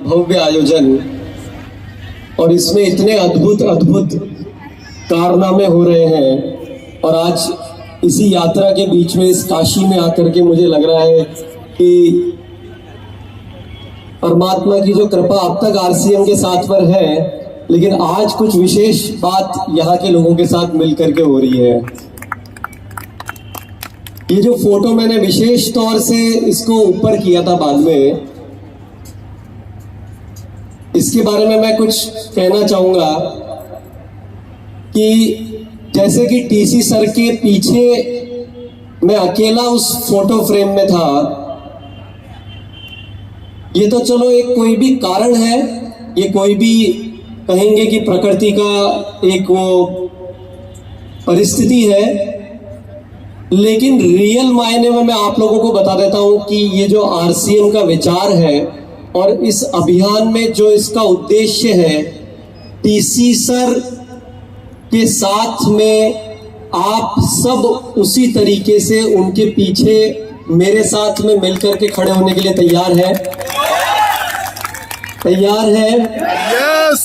भव्य आयोजन और इसमें इतने अद्भुत अद्भुत कारनामे हो रहे हैं। और आज इसी यात्रा के बीच में इस काशी में आकर के मुझे लग रहा है कि परमात्मा की जो कृपा अब तक आरसीएम के साथ पर है, लेकिन आज कुछ विशेष बात यहाँ के लोगों के साथ मिलकर के हो रही है। ये जो फोटो मैंने विशेष तौर से इसको ऊपर किया था बाद में, इसके बारे में मैं कुछ कहना चाहूंगा कि जैसे कि टीसी सर के पीछे मैं अकेला उस फोटो फ्रेम में था, ये तो चलो एक कोई भी कारण है, ये कोई भी कहेंगे कि प्रकृति का एक वो परिस्थिति है, लेकिन रियल मायने में मैं आप लोगों को बता देता हूं कि ये जो आरसीएम का विचार है और इस अभियान में जो इसका उद्देश्य है, टीसी सर के साथ में आप सब उसी तरीके से उनके पीछे मेरे साथ में मिलकर के खड़े होने के लिए तैयार है? तैयार है? यस।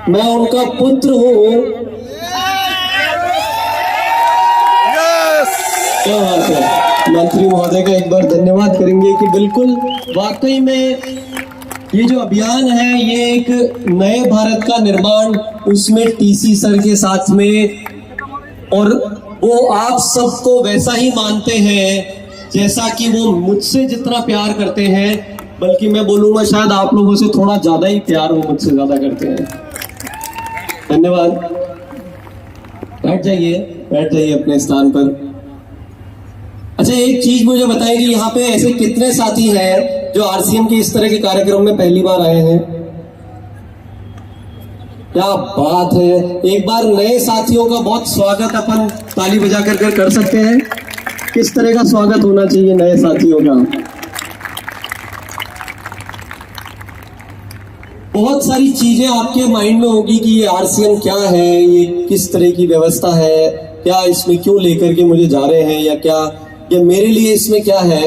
मैं उनका पुत्र हूं। क्या बात है। मंत्री महोदय का एक बार धन्यवाद करेंगे कि बिल्कुल वाकई में ये जो अभियान है ये एक नए भारत का निर्माण, उसमें टीसी सर के साथ में, और वो आप सबको वैसा ही मानते हैं जैसा कि वो मुझसे जितना प्यार करते हैं, बल्कि मैं बोलूंगा शायद आप लोगों से थोड़ा ज्यादा ही प्यार वो मुझसे ज्यादा करते हैं। धन्यवाद। बैठ जाइए अपने स्थान पर। अच्छा, एक चीज मुझे बताइए कि यहाँ पे ऐसे कितने साथी हैं जो आरसीएम के इस तरह के कार्यक्रम में पहली बार आए हैं? क्या बात है। एक बार नए साथियों का बहुत स्वागत अपन ताली बजा कर सकते हैं। किस तरह का स्वागत होना चाहिए नए साथियों का? बहुत सारी चीजें आपके माइंड में होगी कि ये आरसीएम क्या है, ये किस तरह की व्यवस्था है, क्या इसमें क्यों लेकर के मुझे जा रहे हैं, या क्या ये मेरे लिए इसमें क्या है।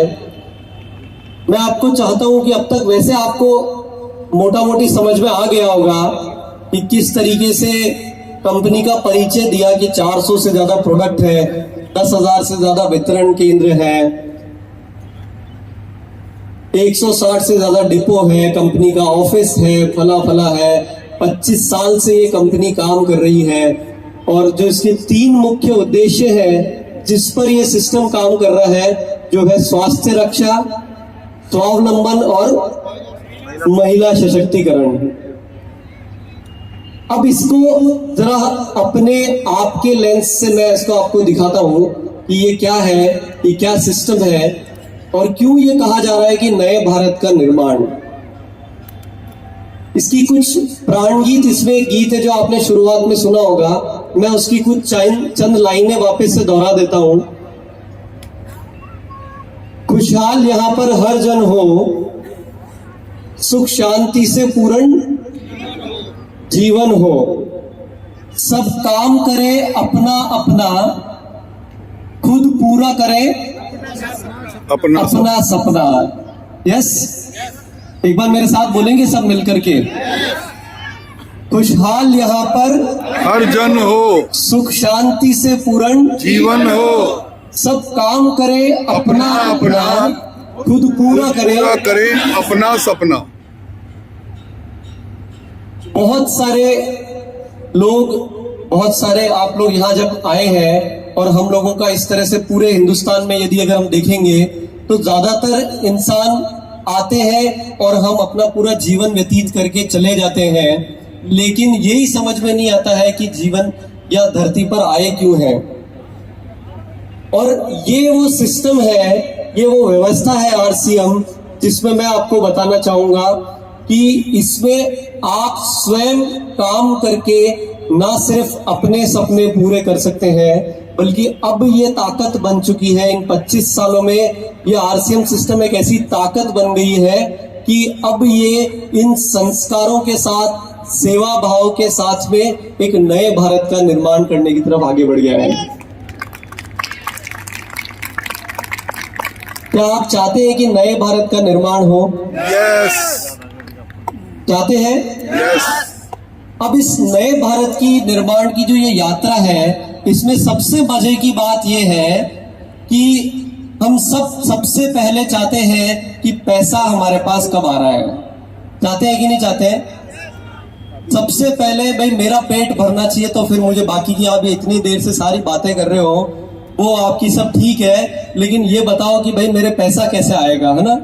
मैं आपको चाहता हूं कि अब तक वैसे आपको मोटा मोटी समझ में आ गया होगा कि किस तरीके से कंपनी का परिचय दिया कि 400 से ज्यादा प्रोडक्ट है, 10,000 से ज्यादा वितरण केंद्र है, 160 से ज्यादा डिपो है, कंपनी का ऑफिस है, फला फला है। 25 साल से ये कंपनी काम कर रही है, और जो इसके 3 मुख्य उद्देश्य है जिस पर ये सिस्टम काम कर रहा है, जो है स्वास्थ्य रक्षा, स्वावलंबन और महिला सशक्तिकरण। अब इसको जरा अपने आप के लेंस से मैं इसको आपको दिखाता हूं कि ये क्या है, ये क्या सिस्टम है, और क्यों ये कहा जा रहा है कि नए भारत का निर्माण। इसकी कुछ प्राण गीत, इसमें एक गीत है जो आपने शुरुआत में सुना होगा, मैं उसकी कुछ चंद लाइनें वापस से दोहरा देता हूं। खुशहाल यहां पर हर जन हो, सुख शांति से पूर्ण जीवन हो, सब काम करे अपना अपना, खुद पूरा करे अपना सपना। यस, एक बार मेरे साथ बोलेंगे सब मिलकर के। खुशहाल यहाँ पर हर जन हो, सुख शांति से पूर्ण जीवन हो, सब काम करे अपना अपना, खुद पूरा करे अपना सपना। बहुत सारे आप लोग यहाँ जब आए हैं, और हम लोगों का इस तरह से पूरे हिंदुस्तान में यदि अगर हम देखेंगे तो ज्यादातर इंसान आते हैं और हम अपना पूरा जीवन व्यतीत करके चले जाते हैं, लेकिन यही समझ में नहीं आता है कि जीवन या धरती पर आए क्यों है। और ये वो सिस्टम है, ये वो व्यवस्था है आरसीएम, जिसमें मैं आपको बताना चाहूंगा कि इसमें आप स्वयं काम करके ना सिर्फ अपने सपने पूरे कर सकते हैं, बल्कि अब ये ताकत बन चुकी है। इन 25 सालों में ये आरसीएम सिस्टम एक ऐसी ताकत बन गई है कि अब ये इन संस्कारों के साथ, सेवा भाव के साथ में एक नए भारत का निर्माण करने की तरफ आगे बढ़ गया है। क्या आप चाहते हैं कि नए भारत का निर्माण हो? यस चाहते हैं? यस अब इस नए भारत की निर्माण की जो ये यात्रा है, इसमें सबसे मजे की बात ये है कि हम सबसे पहले चाहते हैं कि पैसा हमारे पास कब आ रहा है। चाहते हैं कि नहीं चाहते हैं? सबसे पहले भाई मेरा पेट भरना चाहिए, तो फिर मुझे बाकी की आप ये इतनी देर से सारी बातें कर रहे हो वो आपकी सब ठीक है, लेकिन ये बताओ कि भाई मेरे पैसा कैसे आएगा, है ना?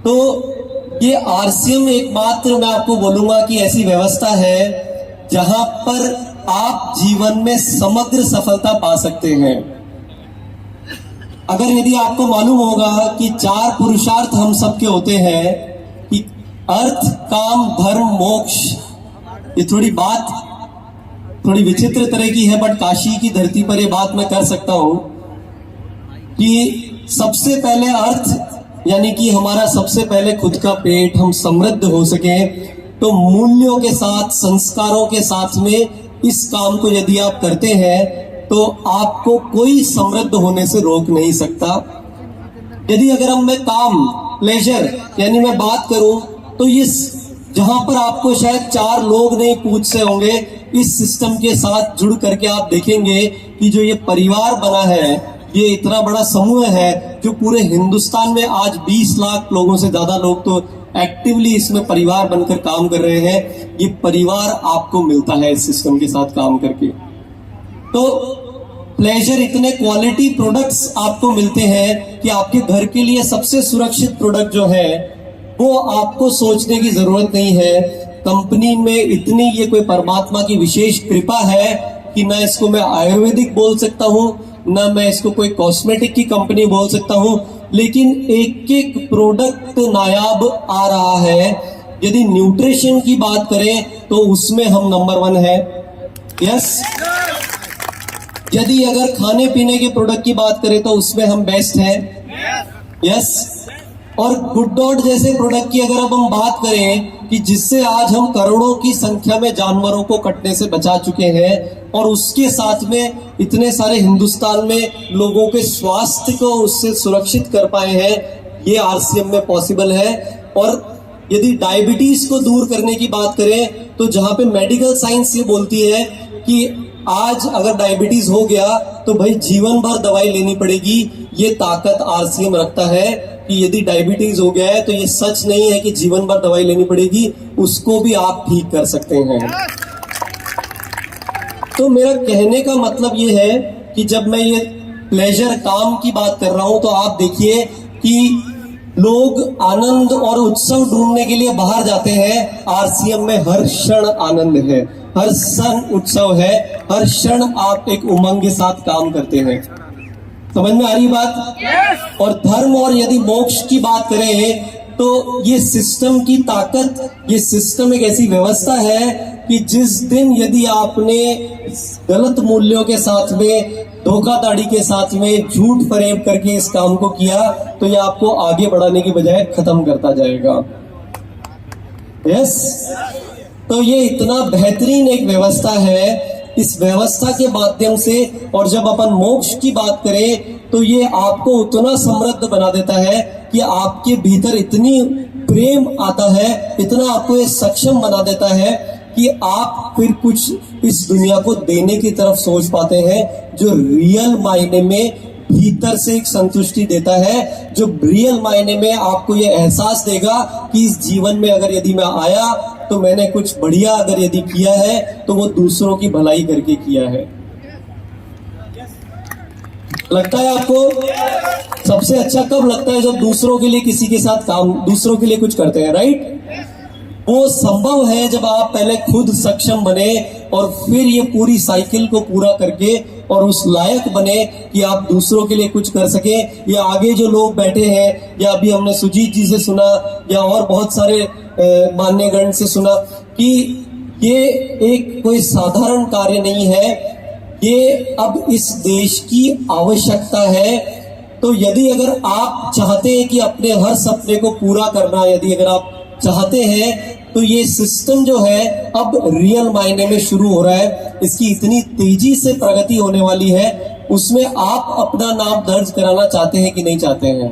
तो ये आरसीएम एकमात्र मैं आपको बोलूंगा कि ऐसी व्यवस्था है जहां पर आप जीवन में समग्र सफलता पा सकते हैं। अगर यदि आपको मालूम होगा कि 4 पुरुषार्थ हम सबके होते हैं कि अर्थ, काम, धर्म, मोक्ष, ये थोड़ी विचित्र तरह की है, बट काशी की धरती पर ये बात मैं कर सकता हूं कि सबसे पहले अर्थ यानी कि हमारा सबसे पहले खुद का पेट, हम समृद्ध हो सके, तो मूल्यों के साथ, संस्कारों के साथ में इस काम को यदि आप करते हैं तो आपको कोई समृद्ध होने से रोक नहीं सकता। यदि अगर हम मैं काम, प्लेजर यानी मैं बात करूं तो इस जहां पर आपको शायद 4 लोग नहीं पूछ से होंगे, इस सिस्टम के साथ जुड़ करके आप देखेंगे कि जो ये परिवार बना है, ये इतना बड़ा समूह है जो पूरे हिंदुस्तान में आज 20 लाख लोगों से ज्यादा लोग तो एक्टिवली इसमें परिवार बनकर काम कर रहे हैं। ये परिवार आपको मिलता है इस सिस्टम के साथ काम करके। तो प्लेजर, इतने क्वालिटी प्रोडक्ट्स आपको मिलते हैं कि आपके घर के लिए सबसे सुरक्षित प्रोडक्ट जो है वो आपको सोचने की जरूरत नहीं है। कंपनी में इतनी ये कोई परमात्मा की विशेष कृपा है कि ना इसको मैं आयुर्वेदिक बोल सकता हूँ, ना मैं इसको कोई कॉस्मेटिक की कंपनी बोल सकता हूँ, लेकिन एक एक प्रोडक्ट नायाब आ रहा है। यदि न्यूट्रिशन की बात करें तो उसमें हम नंबर 1 है। यस। यदि अगर खाने पीने के प्रोडक्ट की बात करें तो उसमें हम बेस्ट हैं। यस। और गुड डॉट जैसे प्रोडक्ट की अगर अब हम बात करें कि जिससे आज हम करोड़ों की संख्या में जानवरों को कटने से बचा चुके हैं और उसके साथ में इतने सारे हिंदुस्तान में लोगों के स्वास्थ्य को उससे सुरक्षित कर पाए हैं, ये आरसीएम में पॉसिबल है। और यदि डायबिटीज को दूर करने की बात करें तो जहां पे मेडिकल साइंस ये बोलती है कि आज अगर डायबिटीज हो गया तो भाई जीवन भर दवाई लेनी पड़ेगी, ये ताकत आरसीएम रखता है कि यदि डायबिटीज हो गया है तो ये सच नहीं है कि जीवन भर दवाई लेनी पड़ेगी, उसको भी आप ठीक कर सकते हैं। तो मेरा कहने का मतलब ये है कि जब मैं ये प्लेजर, काम की बात कर रहा हूं तो आप देखिए कि लोग आनंद और उत्सव ढूंढने के लिए बाहर जाते हैं। आरसीएम में हर क्षण आनंद है, हर क्षण उत्सव है, हर क्षण आप एक उमंग के साथ काम करते हैं। समझ में आ रही बात? yes! और धर्म और यदि मोक्ष की बात करें तो ये सिस्टम की ताकत, ये सिस्टम एक ऐसी व्यवस्था है कि जिस दिन यदि आपने गलत मूल्यों के साथ में, धोखाधड़ी के साथ में, झूठ फरेब करके इस काम को किया तो ये आपको आगे बढ़ाने की बजाय खत्म करता जाएगा। यस। तो ये इतना बेहतरीन एक व्यवस्था है। इस व्यवस्था के माध्यम से, और जब अपन मोक्ष की बात करें तो ये आपको उतना समृद्ध बना देता है कि आपके भीतर इतनी प्रेम आता है, इतना आपको ये सक्षम बना देता है कि आप फिर कुछ इस दुनिया को देने की तरफ सोच पाते हैं, जो रियल मायने में भीतर से एक संतुष्टि देता है, जो रियल मायने में आपको ये एहसास देगा कि इस जीवन में अगर यदि मैं आया तो मैंने कुछ बढ़िया अगर यदि किया है तो वो दूसरों की भलाई करके किया है। लगता है आपको? सबसे अच्छा कब लगता है? जब दूसरों के लिए किसी के साथ काम, दूसरों के लिए कुछ करते हैं, राइट? वो संभव है जब आप पहले खुद सक्षम बने और फिर ये पूरी साइकिल को पूरा करके और उस लायक बने कि आप दूसरों के लिए कुछ कर सके। या आगे जो लोग बैठे हैं, या अभी हमने सुजीत जी से सुना, या और बहुत सारे मान्यगण से सुना कि ये एक कोई साधारण कार्य नहीं है, ये अब इस देश की आवश्यकता है। तो यदि अगर आप चाहते हैं कि अपने हर सपने को पूरा करना, यदि अगर आप चाहते हैं तो ये सिस्टम जो है अब रियल मायने में शुरू हो रहा है। इसकी इतनी तेजी से प्रगति होने वाली है उसमें आप अपना नाम दर्ज कराना चाहते हैं कि नहीं चाहते हैं?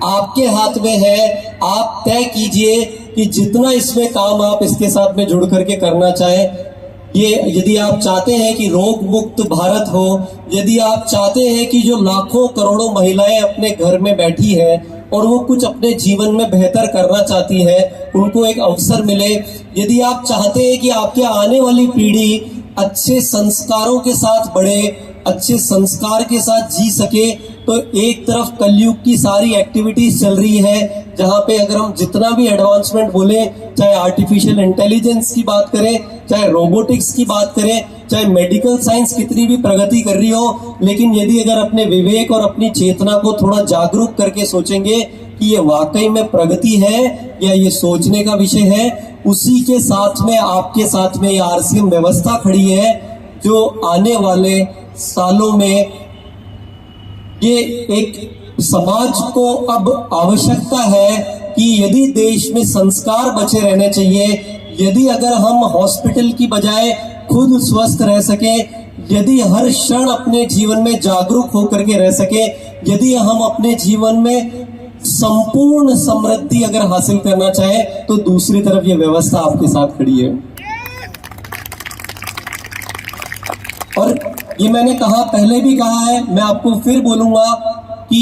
आपके हाथ में है। आप तय कीजिए कि जितना इसमें काम आप इसके साथ में जुड़ करके करना चाहें। ये यदि आप चाहते हैं कि रोग मुक्त भारत हो, यदि आप चाहते हैं कि जो लाखों करोड़ों महिलाएं अपने घर में बैठी हैं और वो कुछ अपने जीवन में बेहतर करना चाहती है, उनको एक अवसर मिले, यदि आप चाहते हैं कि आपके आने वाली पीढ़ी अच्छे संस्कारों के साथ बढ़े, अच्छे संस्कार के साथ जी सके, तो एक तरफ कलयुग की सारी एक्टिविटीज चल रही है जहां पे अगर हम जितना भी एडवांसमेंट बोले, चाहे आर्टिफिशियल इंटेलिजेंस की बात करें, चाहे रोबोटिक्स की बात करें, चाहे मेडिकल साइंस कितनी भी प्रगति कर रही हो, लेकिन यदि अगर अपने विवेक और अपनी चेतना को थोड़ा जागरूक करके सोचेंगे कि ये वाकई में प्रगति है या ये सोचने का विषय है, उसी के साथ में आपके साथ में ये आरसीएम व्यवस्था खड़ी है जो आने वाले सालों में ये एक समाज को अब आवश्यकता है कि यदि देश में संस्कार बचे रहने चाहिए, यदि अगर हम हॉस्पिटल की बजाय खुद स्वस्थ रह सके, यदि हर क्षण अपने जीवन में जागरूक होकर के रह सके, यदि हम अपने जीवन में संपूर्ण समृद्धि अगर हासिल करना चाहे, तो दूसरी तरफ ये व्यवस्था आपके साथ खड़ी है। और ये मैंने कहा, पहले भी कहा है, मैं आपको फिर बोलूंगा कि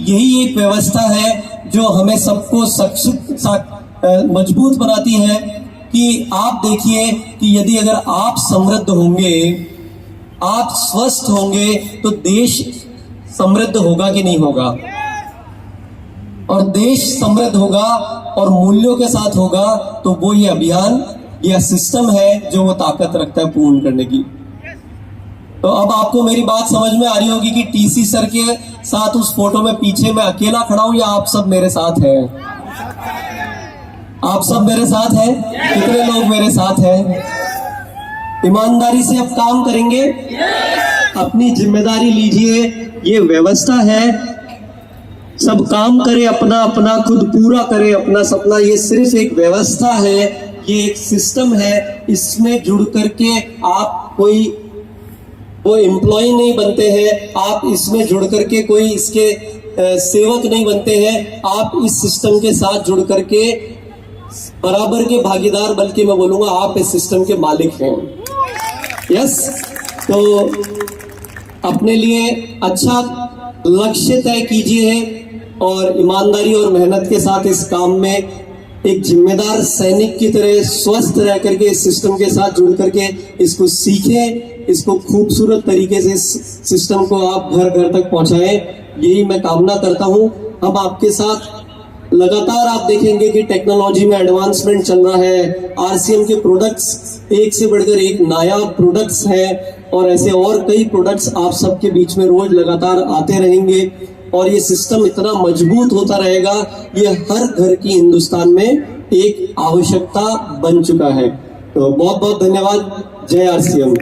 यही एक व्यवस्था है जो हमें सबको मजबूत बनाती है। कि आप देखिए कि यदि अगर आप समृद्ध होंगे, आप स्वस्थ होंगे, तो देश समृद्ध होगा कि नहीं होगा? और देश समृद्ध होगा और मूल्यों के साथ होगा, तो वो ये अभियान या सिस्टम है जो वो ताकत रखता है पूर्ण करने की। तो अब आपको मेरी बात समझ में आ रही होगी कि टीसी सर के साथ उस फोटो में पीछे मैं अकेला खड़ा हूं या आप सब मेरे साथ हैं? आप सब मेरे साथ हैं? कितने लोग मेरे साथ हैं? ईमानदारी से अब काम करेंगे, अपनी जिम्मेदारी लीजिए। ये व्यवस्था है, सब काम करे अपना अपना, खुद पूरा करे अपना सपना। ये सिर्फ एक व्यवस्था है, ये एक सिस्टम है। इसमें जुड़ करके आप कोई वो एम्प्लॉय नहीं बनते हैं, आप इसमें जुड़ करके कोई इसके सेवक नहीं बनते हैं। आप इस सिस्टम के साथ जुड़ करके बराबर के भागीदार, बल्कि मैं बोलूंगा आप इस सिस्टम के मालिक हैं। यस, तो अपने लिए अच्छा लक्ष्य तय कीजिए और ईमानदारी और मेहनत के साथ इस काम में एक जिम्मेदार सैनिक की तरह स्वस्थ रह करके इस सिस्टम के साथ जुड़ करके इसको सीखें, इसको खूबसूरत तरीके से इस सिस्टम को आप घर घर तक पहुंचाएं। यही मैं कामना करता हूं। हम आपके साथ लगातार, आप देखेंगे कि टेक्नोलॉजी में एडवांसमेंट चल रहा है, आरसीएम के प्रोडक्ट्स एक से बढ़कर एक नायाब प्रोडक्ट्स हैं और ऐसे और कई प्रोडक्ट्स आप सबके बीच में रोज लगातार आते रहेंगे और ये सिस्टम इतना मजबूत होता रहेगा, ये हर घर की हिंदुस्तान में एक आवश्यकता बन चुका है। तो बहुत बहुत धन्यवाद। जय आरसीएम।